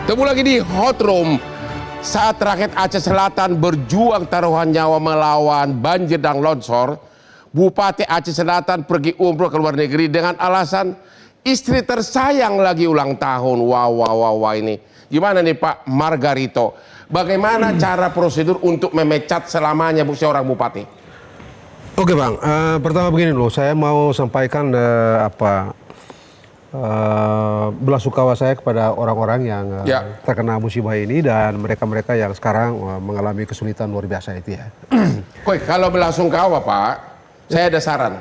Temu lagi di Hot Room. Saat rakyat Aceh Selatan berjuang taruhan nyawa melawan banjir dan longsor, Bupati Aceh Selatan pergi umroh ke luar negeri dengan alasan istri tersayang lagi ulang tahun. Wah, ini. Gimana nih Pak Margarito? Bagaimana cara prosedur untuk memecat selamanya seorang bupati? Oke Bang, pertama begini loh, saya mau sampaikan belasungkawa saya kepada orang-orang yang terkena musibah ini dan mereka-mereka yang sekarang mengalami kesulitan luar biasa itu ya. Koi, kalau belasungkawa Pak, saya ada saran.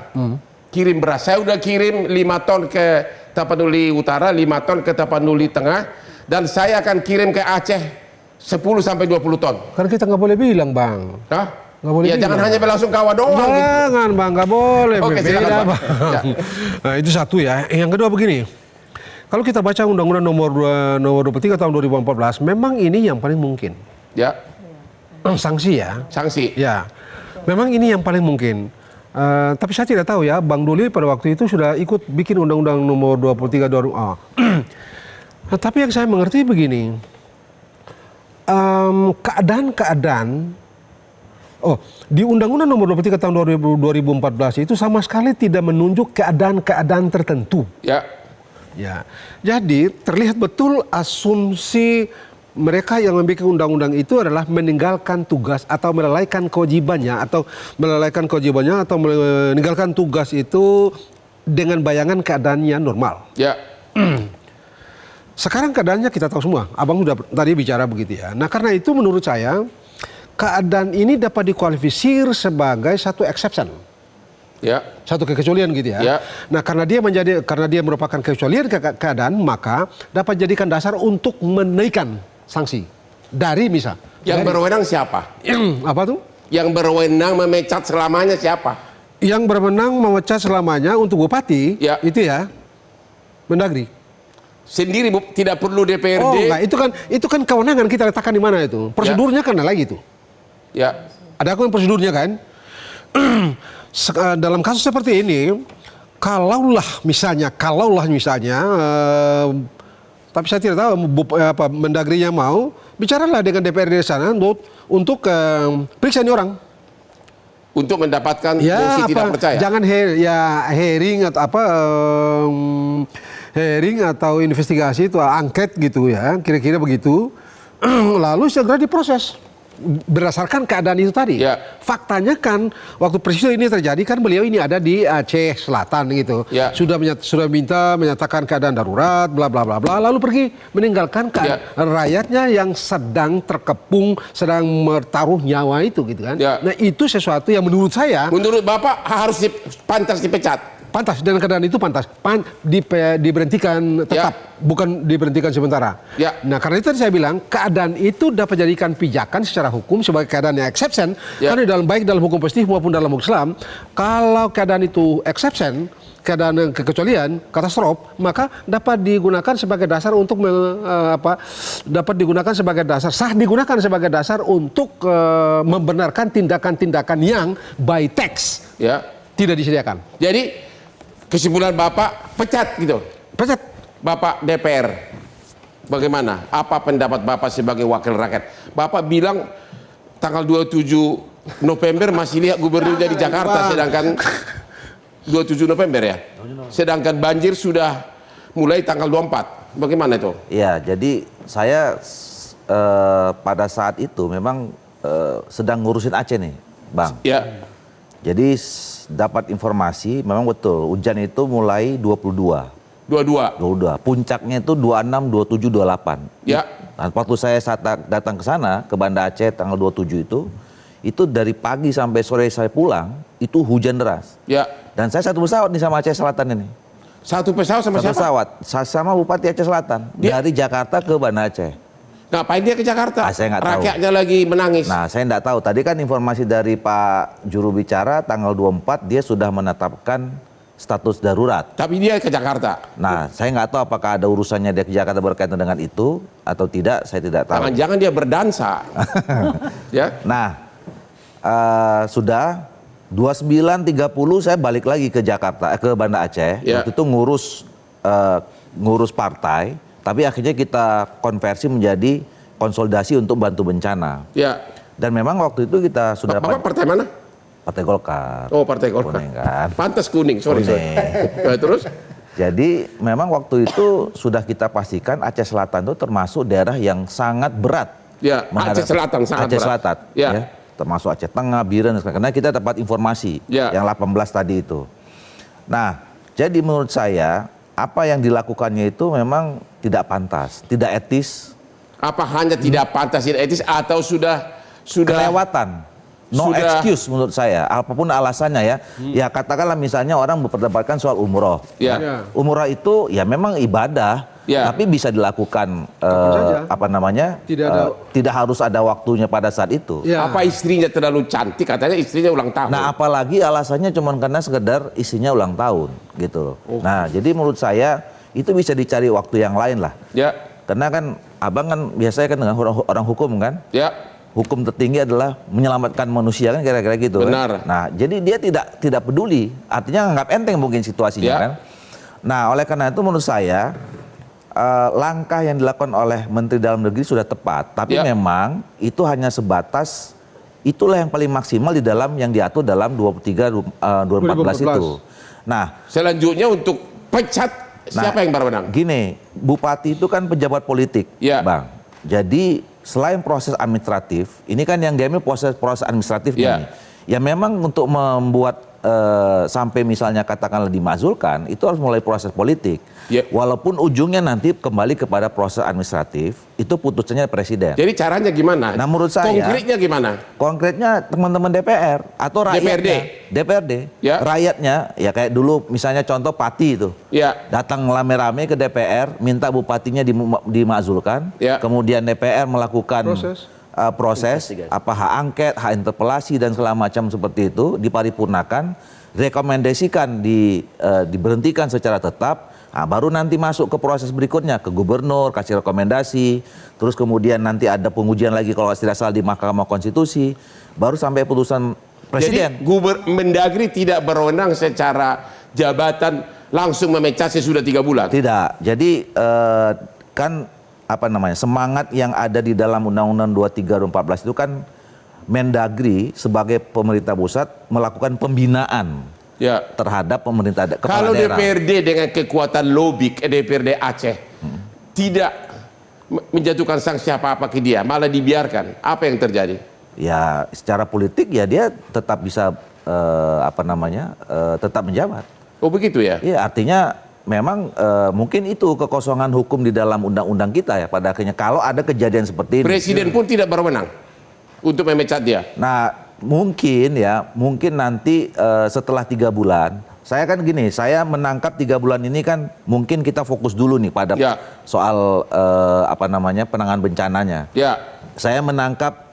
Kirim beras. Saya udah kirim 5 ton ke Tapanuli Utara, 5 ton ke Tapanuli Tengah, dan saya akan kirim ke Aceh 10 sampai 20 ton. Karena kita nggak boleh bilang Bang. Hah? Nggak boleh ya bilang. Jangan hanya belasungkawa doang. Jangan gitu. Bang, nggak boleh. Oke, beda silakan, Bang. Ya. Nah, itu satu ya. Yang kedua begini. Kalau kita baca Undang-Undang nomor 23 tahun 2014, memang ini yang paling mungkin. Ya. Sanksi ya. Sanksi. Ya. Memang ini yang paling mungkin. Tapi saya tidak tahu ya, Bang Doli pada waktu itu sudah ikut bikin Undang-Undang nomor 23 nah, tapi yang saya mengerti begini, keadaan di Undang-Undang nomor 23 tahun 2014 itu sama sekali tidak menunjuk keadaan-keadaan tertentu. Ya. Ya, jadi terlihat betul asumsi mereka yang membuat undang-undang itu adalah meninggalkan tugas atau melalaikan kewajibannya atau meninggalkan tugas itu dengan bayangan keadaannya normal. Ya. Sekarang keadaannya kita tahu semua. Abang sudah tadi bicara begitu ya. Nah, karena itu menurut saya keadaan ini dapat dikualifikasi sebagai satu exception. Ya. Satu kekecualian gitu ya. Ya. Nah, karena dia merupakan kekecualian keadaan, maka dapat jadikan dasar untuk menaikkan sanksi. Dari misal. Yang berwenang siapa? Apa tuh? Yang berwenang memecat selamanya siapa? Yang berwenang memecat selamanya untuk bupati, Ya. itu ya, Mendagri. Sendiri tidak perlu DPRD. Oh, enggak, itu kan kewenangan kita letakkan di mana itu. Prosedurnya kan lagi itu. Ya. Ada kan prosedurnya kan? Dalam kasus seperti ini, kalaulah misalnya, tapi saya tidak tahu Mendagrinya mau, bicaralah dengan DPRD di sana untuk periksa ini orang. Untuk mendapatkan Ya, mosi tidak percaya. Jangan hearing atau investigasi itu angket gitu ya, kira-kira begitu. Lalu segera diproses berdasarkan keadaan itu tadi. Ya. Faktanya kan waktu peristiwa ini terjadi kan beliau ini ada di Aceh Selatan gitu. Ya. Sudah menyatakan keadaan darurat bla bla bla bla, lalu pergi meninggalkan rakyatnya yang sedang terkepung, sedang bertaruh nyawa itu gitu kan. Ya. Nah, itu sesuatu yang menurut saya Bapak harus pantas dipecat. pantas, dan keadaan itu pantas diberhentikan tetap, bukan diberhentikan sementara. Ya. Nah, karena itu tadi saya bilang keadaan itu dapat jadikan pijakan secara hukum sebagai keadaan yang exception. Karena baik dalam hukum positif maupun dalam hukum Islam, kalau keadaan itu exception, keadaan kekecualian, katastrof, maka dapat digunakan sebagai dasar untuk digunakan sebagai dasar untuk membenarkan tindakan-tindakan yang by text tidak disediakan. Jadi kesimpulan Bapak pecat gitu. Pecat. Bapak DPR. Bagaimana? Apa pendapat Bapak sebagai wakil rakyat? Bapak bilang tanggal 27 November masih lihat gubernurnya di Jakarta, sedangkan 27 November ya. Sedangkan banjir sudah mulai tanggal 24. Bagaimana itu? Ya, jadi saya pada saat itu memang sedang ngurusin Aceh nih, Bang. Ya. Jadi dapat informasi memang betul hujan itu mulai 22. Puncaknya itu 26, 27, 28. Ya. Nah, waktu saya datang ke sana ke Banda Aceh tanggal 27 itu dari pagi sampai sore saya pulang itu hujan deras. Ya. Dan saya satu pesawat nih sama Aceh Selatan ini. Satu pesawat sama siapa? Pesawat sama Bupati Aceh Selatan dari Jakarta ke Banda Aceh. Ngapain dia ke Jakarta? Saya nggak tahu. Rakyatnya lagi menangis. Nah, saya nggak tahu. Tadi kan informasi dari Pak Juru Bicara tanggal 24 dia sudah menetapkan status darurat. Tapi dia ke Jakarta. Nah, saya nggak tahu apakah ada urusannya dia ke Jakarta berkaitan dengan itu atau tidak. Saya tidak tahu. Jangan-jangan dia berdansa. Ya. Nah, sudah 29.30 saya balik lagi ke Jakarta, ke Banda Aceh. Waktu itu ngurus partai. Tapi akhirnya kita konversi menjadi konsolidasi untuk bantu bencana. Ya. Dan memang waktu itu kita sudah Bapak partai mana? Partai Golkar. Oh, Partai Golkar. Kuning kan. Pantas kuning, sorry. Terus? Jadi memang waktu itu sudah kita pastikan Aceh Selatan itu termasuk daerah yang sangat berat. Ya, Aceh Selatan sangat Aceh berat. Selatan, Ya. termasuk Aceh Tengah, Biren, karena kita dapat informasi yang 18 tadi itu. Nah, jadi menurut saya apa yang dilakukannya itu memang tidak pantas, tidak etis. Apa hanya tidak pantas, tidak etis, atau sudah kelewatan? No sudah, excuse menurut saya, apapun alasannya ya. Ya katakanlah misalnya orang memperdebatkan soal umroh. Ya. Umroh itu ya memang ibadah, tapi bisa dilakukan tidak harus ada waktunya pada saat itu. Ya. Apa istrinya terlalu cantik, katanya istrinya ulang tahun. Nah, apalagi alasannya cuma karena sekedar istrinya ulang tahun gitu. Nah, jadi menurut saya itu bisa dicari waktu yang lain lah. Ya. Karena kan abang kan biasanya kan dengan orang hukum kan. Ya. Hukum tertinggi adalah menyelamatkan manusia kan kira-kira gitu. Benar. Kan? Nah, jadi dia tidak peduli. Artinya anggap enteng mungkin situasinya kan. Nah, oleh karena itu menurut saya langkah yang dilakukan oleh Menteri Dalam Negeri sudah tepat. Tapi memang itu hanya sebatas itulah yang paling maksimal di dalam yang diatur dalam 2014 itu. Nah, selanjutnya untuk pecat siapa yang berwenang? Gini, bupati itu kan pejabat politik, Bang. Jadi selain proses administratif, ini kan yang diambil proses administratif ini. Ya memang untuk membuat sampai misalnya katakanlah dimakzulkan, itu harus mulai proses politik. Walaupun ujungnya nanti kembali kepada proses administratif, itu putusannya presiden. Jadi caranya gimana? Nah menurut saya, konkretnya gimana? Konkretnya teman-teman DPR atau rakyatnya, DPRD, rakyatnya, ya kayak dulu misalnya contoh Pati itu, datang rame-rame ke DPR, minta bupatinya dimakzulkan, kemudian DPR melakukan proses hak angket, hak interpelasi dan segala macam seperti itu diparipurnakan, rekomendasikan diberhentikan secara tetap. Nah, baru nanti masuk ke proses berikutnya ke gubernur, kasih rekomendasi, terus kemudian nanti ada pengujian lagi kalau tidak salah di Mahkamah Konstitusi, baru sampai putusan presiden. Jadi Mendagri tidak berwenang secara jabatan langsung memecat sesudah 3 bulan? Tidak. Jadi kan semangat yang ada di dalam Undang-Undang 23 2014 itu kan Mendagri sebagai pemerintah pusat melakukan pembinaan terhadap pemerintah kepala daerah. Kalau DPRD dengan kekuatan lobby DPRD Aceh tidak menjatuhkan sanksi apa-apa ke dia, malah dibiarkan, apa yang terjadi? Ya secara politik ya dia tetap bisa tetap menjabat. Oh begitu ya? Iya, artinya memang mungkin itu kekosongan hukum di dalam undang-undang kita ya pada akhirnya kalau ada kejadian seperti ini. Presiden pun tidak berwenang untuk memecat dia. Nah mungkin nanti setelah 3 bulan, saya kan gini, saya menangkap 3 bulan ini kan mungkin kita fokus dulu nih pada soal penanganan bencananya. Saya menangkap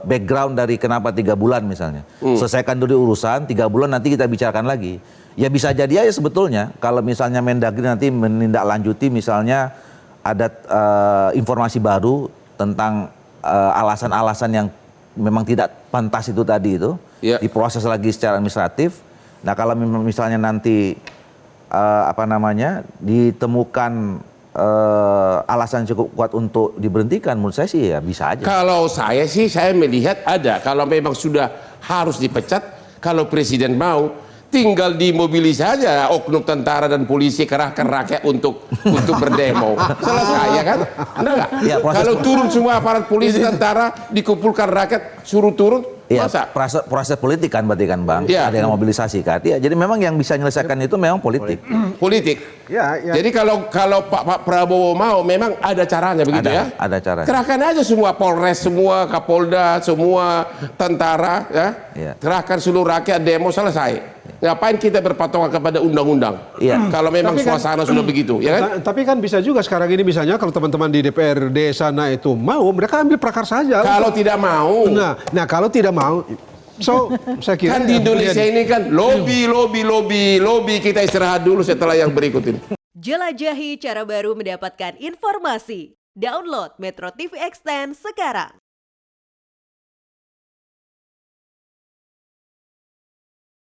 background dari kenapa 3 bulan misalnya. Selesaikan dulu urusan, 3 bulan nanti kita bicarakan lagi. Ya bisa jadi aja sebetulnya kalau misalnya Mendagri nanti menindaklanjuti misalnya ada informasi baru tentang alasan-alasan yang memang tidak pantas itu tadi itu diproses lagi secara administratif. Nah kalau misalnya nanti ditemukan alasan cukup kuat untuk diberhentikan, menurut saya sih ya bisa aja. Kalau saya sih saya melihat ada, kalau memang sudah harus dipecat, kalau presiden mau tinggal dimobilisasi saja oknum tentara dan polisi, kerahkan rakyat untuk berdemo. Selesai ya kan? Enggak? Ya, kalau turun semua aparat polisi tentara dikumpulkan rakyat suruh turun, masa? Proses politik kan berarti kan Bang? Ada yang mobilisasi kan? Ya, jadi memang yang bisa menyelesaikan itu memang politik. Politik. Jadi kalau Pak Prabowo mau memang ada caranya begitu ya? Ada caranya. Kerahkan aja semua Polres, semua Kapolda, semua tentara ya. Kerahkan seluruh rakyat demo, selesai. Ngapain kita berpatokan kepada undang-undang? Kalau memang suasana sudah begitu, ya kan? Tapi kan bisa juga sekarang ini misalnya kalau teman-teman di DPRD sana itu mau, mereka ambil prakarsa saja. Kalau tidak mau. Nah kalau tidak mau, saya kira kan di Indonesia ini kan lobby, kita istirahat dulu setelah yang berikut ini. Jelajahi cara baru mendapatkan informasi. Download Metro TV Extend sekarang.